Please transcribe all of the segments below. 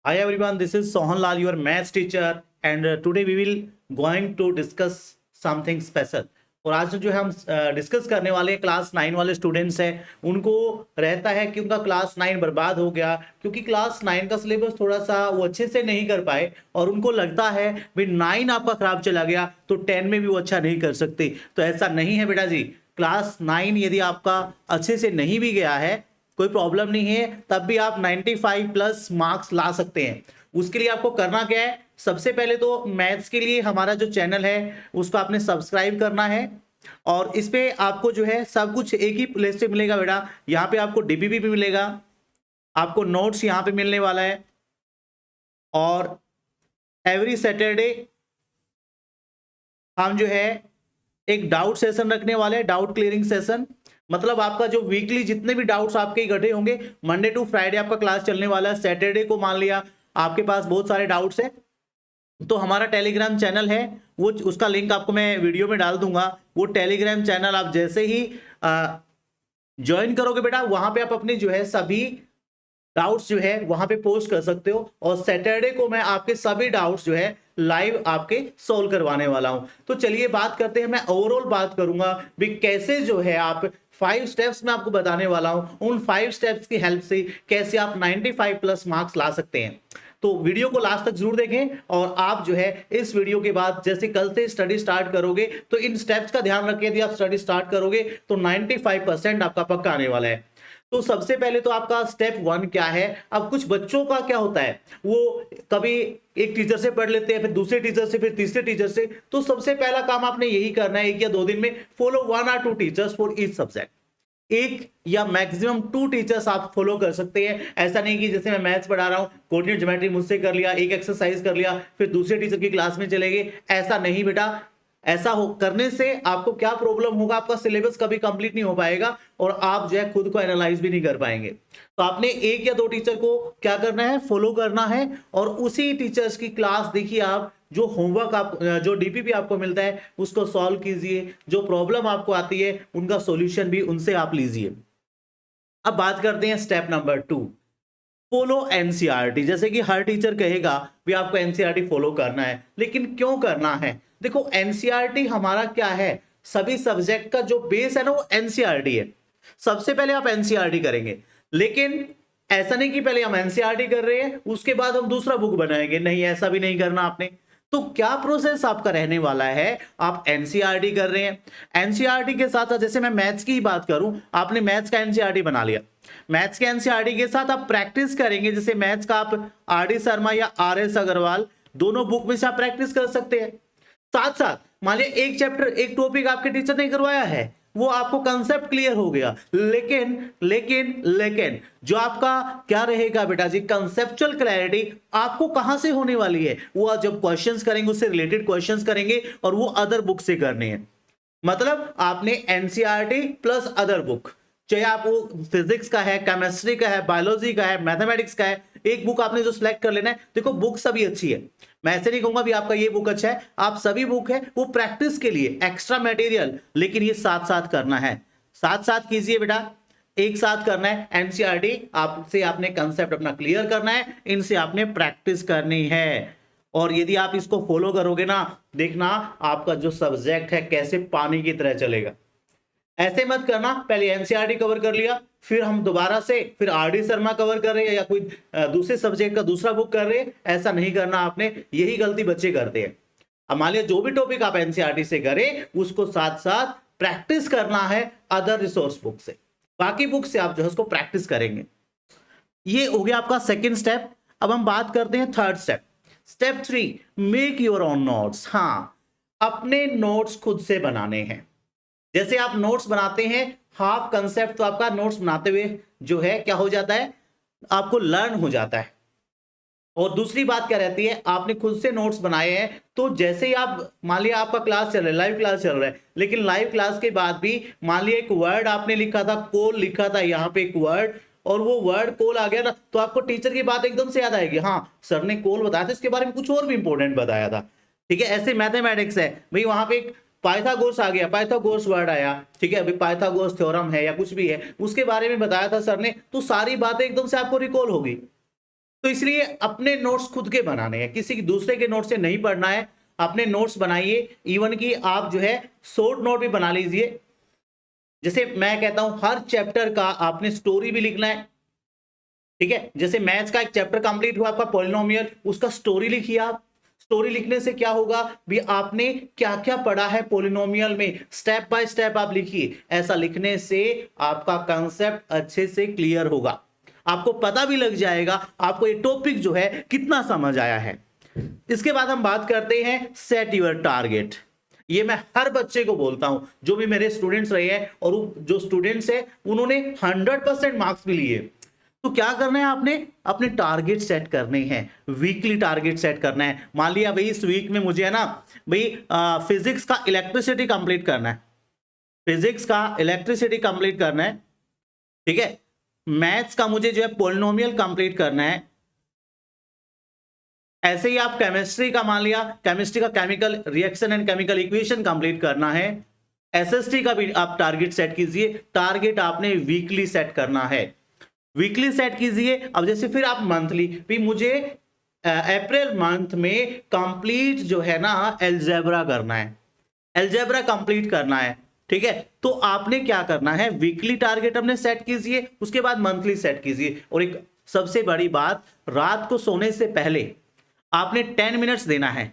Hi everyone, this is Sohan Lal, your maths teacher, and today we will going to discuss something special. और आज जो है हम discuss करने वाले क्लास 9 वाले स्टूडेंट्स हैं, उनको रहता है कि उनका क्लास 9 बर्बाद हो गया क्योंकि क्लास 9 का सिलेबस थोड़ा सा वो अच्छे से नहीं कर पाए और उनको लगता है भाई 9 आपका खराब चला गया तो 10 में भी वो अच्छा नहीं कर सकते। तो ऐसा नहीं है बेटा जी, क्लास 9 यदि आपका अच्छे से नहीं भी गया है कोई प्रॉब्लम नहीं है, तब भी आप 95 प्लस मार्क्स ला सकते हैं। उसके लिए आपको करना क्या है, सबसे पहले तो मैथ्स के लिए हमारा जो चैनल है उसको आपने सब्सक्राइब करना है और इस पे आपको जो है सब कुछ एक ही प्लेस से मिलेगा बेटा। यहाँ पे आपको डीबीपी भी मिलेगा, आपको नोट्स यहाँ पे मिलने वाला है और एवरी सैटरडे हम जो है एक डाउट सेशन रखने वाले हैं, डाउट क्लियरिंग सेशन। मतलब आपका जो वीकली जितने भी डाउट्स आपके इकट्ठे होंगे, मंडे टू फ्राइडे आपका क्लास चलने वाला है। सैटरडे को मान लिया आपके पास बहुत सारे डाउट्स हैं तो हमारा टेलीग्राम चैनल है, वो उसका लिंक आपको मैं वीडियो में डाल दूंगा। वो टेलीग्राम चैनल आप जैसे ही ज्वाइन करोगे बेटा, वहां पे आप अपने जो है सभी डाउट्स जो है वहां पे पोस्ट कर सकते हो और सैटरडे को मैं आपके सभी डाउट्स जो है लाइव आपके सॉल्व करवाने वाला हूं। तो चलिए बात करते हैं, मैं ओवरऑल बात करूंगा भी कैसे जो है आप 5 स्टेप्स में आपको बताने वाला हूं, उन 5 स्टेप्स की हेल्प से कैसे आप 95 प्लस मार्क्स ला सकते हैं। तो वीडियो को लास्ट तक जरूर देखें और आप जो है इस वीडियो के बाद जैसे कल से स्टडी स्टार्ट करोगे तो इन स्टेप्स का ध्यान रखें। यदि आप स्टडी स्टार्ट करोगे तो 95% आपका पक्का आने वाला है। तो सबसे पहले तो आपका स्टेप 1 क्या है। अब कुछ बच्चों का क्या होता है, वो कभी एक टीचर से पढ़ लेते हैं, फिर दूसरे टीचर से, फिर तीसरे टीचर से। तो सबसे पहला काम आपने यही करना है, 1 या 2 दिन में follow 1 or 2 teachers for each subject. 1 या मैक्सिमम 2 टीचर्स आप फॉलो कर सकते हैं। ऐसा नहीं कि जैसे मैं मैथ्स पढ़ा रहा हूं, कोऑर्डिनेट ज्योमेट्री मुझसे कर लिया, एक एक्सरसाइज कर लिया, फिर दूसरे टीचर की क्लास में चले गए। ऐसा नहीं बेटा, ऐसा हो करने से आपको क्या प्रॉब्लम होगा, आपका सिलेबस कभी कंप्लीट नहीं हो पाएगा और आप जो है खुद को एनालाइज भी नहीं कर पाएंगे। तो आपने 1 या 2 टीचर को क्या करना है, फॉलो करना है और उसी टीचर्स की क्लास देखिए। आप जो होमवर्क आप जो डीपीपी आपको मिलता है उसको सॉल्व कीजिए, जो प्रॉब्लम आपको आती है उनका सॉल्यूशन भी उनसे आप लीजिए। अब बात करते हैं स्टेप नंबर 2, फॉलो एनसीईआरटी। जैसे कि हर टीचर कहेगा भी आपको एनसीईआरटी फॉलो करना है, लेकिन क्यों करना है। देखो एनसीईआरटी हमारा क्या है, सभी सब्जेक्ट का जो बेस है ना वो एनसीईआरटी है। सबसे पहले आप एनसीईआरटी करेंगे, लेकिन ऐसा नहीं कि पहले हम एनसीईआरटी कर रहे हैं उसके बाद हम दूसरा बुक बनाएंगे, नहीं ऐसा भी नहीं करना आपने। तो क्या प्रोसेस आपका रहने वाला है, आप एनसीईआरटी कर रहे हैं, एनसीईआरटी के साथ साथ जैसे मैं मैथ्स की ही बात करूं, आपने मैथ्स का एनसीईआरटी बना लिया, मैथ्स के एनसीईआरटी के साथ आप प्रैक्टिस करेंगे। जैसे मैथ्स का आप आर.डी. शर्मा या आर.एस. अग्रवाल दोनों बुक में से आप प्रैक्टिस कर सकते हैं। साथ साथ मान लिया एक चैप्टर एक टॉपिक आपके टीचर ने करवाया है, वो आपको कंसेप्ट क्लियर हो गया, लेकिन जो आपका क्या रहेगा बेटा जी, कंसेप्चुअल क्लैरिटी आपको कहां से होने वाली है, वो जब क्वेश्चंस करेंगे उससे रिलेटेड क्वेश्चंस करेंगे और वो अदर बुक से करने हैं। मतलब आपने एनसीईआरटी प्लस अदर बुक, चाहे आप वो फिजिक्स का है, केमिस्ट्री का है, बायोलॉजी का है, मैथमेटिक्स का है, एक बुक आपने जो सिलेक्ट कर लेना है। देखो बुक सभी अच्छी है, मैं ऐसे नहीं कहूंगा भी आपका ये बुक अच्छा है, आप सभी बुक है वो प्रैक्टिस के लिए एक्स्ट्रा मटेरियल, लेकिन ये साथ साथ करना है, साथ साथ कीजिए बेटा, एक साथ करना है। एनसीईआरटी आपसे आपने कंसेप्ट अपना क्लियर करना है, इनसे आपने प्रैक्टिस करनी है और यदि आप इसको फॉलो करोगे ना, देखना आपका जो सब्जेक्ट है कैसे पानी की तरह चलेगा। ऐसे मत करना पहले एनसीईआरटी कवर कर लिया, फिर हम दोबारा से फिर आर.डी. शर्मा कवर कर रहे हैं या कोई दूसरे सब्जेक्ट का दूसरा बुक कर रहे हैं, ऐसा नहीं करना आपने। यही गलती बच्चे करते हैं। अब मान लिया जो भी टॉपिक आप एनसीईआरटी से करें उसको साथ साथ प्रैक्टिस करना है अदर रिसोर्स बुक से, बाकी बुक से आप जो है उसको प्रैक्टिस करेंगे। ये हो गया आपका सेकेंड स्टेप। अब हम बात करते हैं third step, step 3, make your own notes. हाँ, अपने नोट्स खुद से बनाने हैं। जैसे आप नोट्स बनाते हैं, हाफ कंसेप्ट तो आपका नोट्स बनाते हुए जो है क्या हो जाता है, आपको लर्न हो जाता है। और दूसरी बात क्या रहती है, आपने खुद से नोट्स बनाए हैं तो जैसे ही आप मान लिया आपका क्लास चल रहा है, लाइव क्लास चल रहा है, लेकिन लाइव क्लास के बाद भी मान लिया एक वर्ड आपने लिखा था, कोल लिखा था यहाँ पे एक वर्ड, और वो वर्ड कोल आ गया ना, तो आपको टीचर की बात एकदम से याद आएगी, हाँ सर ने कोल बताया था, इसके बारे में कुछ और भी इंपॉर्टेंट बताया था। ठीक है, ऐसे मैथमेटिक्स है भाई, वहां पे एक पाइथागोरस आ गया, पाइथागोरस वर्ड आया, ठीक है, अभी पाइथागोरस थ्योरम है या कुछ भी है उसके बारे में बताया था सर ने, तो सारी बातें एकदम से आपको रिकॉल होगी। तो इसलिए अपने नोट्स खुद के बनाने हैं, किसी दूसरे के नोट से नहीं पढ़ना है। अपने नोट्स बनाइए, इवन कि आप जो है शॉर्ट नोट भी बना लीजिए। जैसे मैं कहता हूं हर चैप्टर का आपने स्टोरी भी लिखना है, ठीक है। जैसे मैथ्स का एक चैप्टर कंप्लीट हुआ आपका पॉलिनोमियल, उसका स्टोरी लिखिए आप। स्टोरी लिखने से क्या होगा भी, आपने क्या क्या पढ़ा है पॉलिनोमियल में, स्टेप बाय स्टेप आप लिखिए। ऐसा लिखने से आपका कंसेप्ट अच्छे से क्लियर होगा, आपको पता भी लग जाएगा आपको ये टॉपिक जो है कितना समझ आया है। इसके बाद हम बात करते हैं सेट योर टारगेट। ये मैं हर बच्चे को बोलता हूं, जो भी मेरे स्टूडेंट्स रहे हैं, और जो स्टूडेंट्स हैं उन्होंने 100% मार्क्स भी लिए। तो क्या करना है, आपने अपने टारगेट सेट करने हैं, वीकली टारगेट सेट करना है। मान लिया भाई इस वीक में मुझे है ना भाई फिजिक्स का इलेक्ट्रिसिटी कंप्लीट करना है, फिजिक्स का इलेक्ट्रिसिटी कंप्लीट करना है, ठीक है। मैथ्स का मुझे जो है पॉलिनोमियल कंप्लीट करना है। ऐसे ही आप केमिस्ट्री का मान लिया, केमिस्ट्री का chemical reaction and chemical equation complete करना है। एसएसटी का भी आप टारगेट सेट कीजिए। टारगेट आपने वीकली सेट करना है, वीकली सेट कीजिए। अब जैसे फिर आप मंथली भी, मुझे अप्रैल मंथ में कंप्लीट जो है ना एल्जेब्रा करना है, एल्जेब्रा कंप्लीट करना है, ठीक है। तो आपने क्या करना है, वीकली टारगेट अपने सेट कीजिए, उसके बाद मंथली सेट कीजिए। और एक सबसे बड़ी बात, रात को सोने से पहले आपने 10 मिनट्स देना है,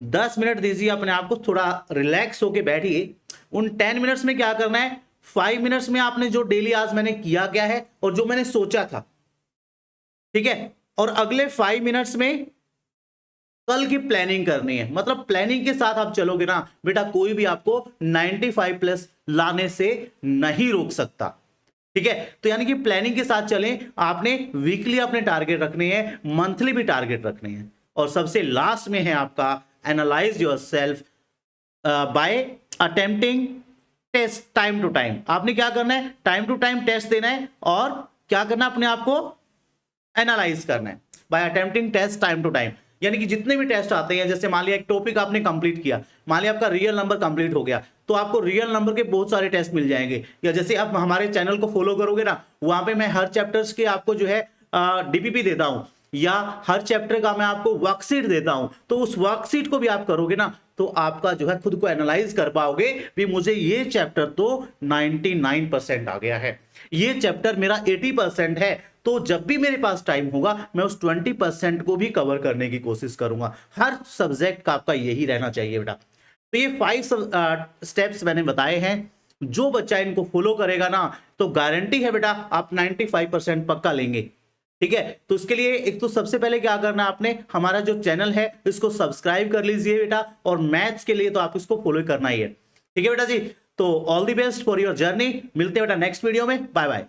10 मिनट दीजिए अपने आप को, थोड़ा रिलैक्स होके बैठिए। उन 10 मिनट्स में क्या करना है, 5 मिनट्स में आपने जो डेली आज मैंने किया क्या है और जो मैंने सोचा था, ठीक है। और अगले 5 मिनट्स में कल की प्लानिंग करनी है। मतलब प्लानिंग के साथ आप चलोगे ना बेटा, कोई भी आपको 95 प्लस लाने से नहीं रोक सकता, ठीक है। तो यानी कि प्लानिंग के साथ चलें। आपने वीकली अपने टारगेट रखने हैं, मंथली भी टारगेट रखने हैं। और सबसे लास्ट में है आपका analyse yourself by attempting test time to time. आपने क्या करना है, टाइम टू टाइम टेस्ट देना है, और क्या करना है, अपने आप को एनालाइज करना है by attempting test time to time. यानी कि जितने भी टेस्ट आते हैं, जैसे मान लिया एक टॉपिक आपने कंप्लीट किया, मान लिया आपका रियल नंबर कंप्लीट हो गया, तो आपको रियल नंबर के बहुत सारे टेस्ट मिल जाएंगे। या जैसे आप हमारे चैनल को फॉलो करोगे ना, वहां पे मैं हर चैप्टर्स के आपको जो है डीपीपी देता हूं, या हर चैप्टर का मैं आपको वर्कशीट देता हूं। तो उस वर्कशीट को भी आप करोगे ना, तो आपका जो है खुद को एनालाइज कर पाओगे भी, मुझे ये चैप्टर तो 99% आ गया है, ये चैप्टर मेरा 80% है। तो जब भी मेरे पास टाइम होगा, मैं उस 20% को भी कवर करने की कोशिश करूंगा। हर सब्जेक्ट का आपका यही रहना चाहिए बेटा। तो ये 5 स्टेप्स मैंने बताए हैं, जो बच्चा इनको फॉलो करेगा ना, तो गारंटी है बेटा आप 95% पक्का लेंगे, ठीक है। तो उसके लिए एक तो सबसे पहले क्या करना है, आपने हमारा जो चैनल है इसको सब्सक्राइब कर लीजिए बेटा, और मैथ्स के लिए तो आप इसको फॉलो करना ही है, ठीक है बेटा जी। तो all the best for your journey. मिलते हैं बेटा नेक्स्ट वीडियो में, बाय बाय।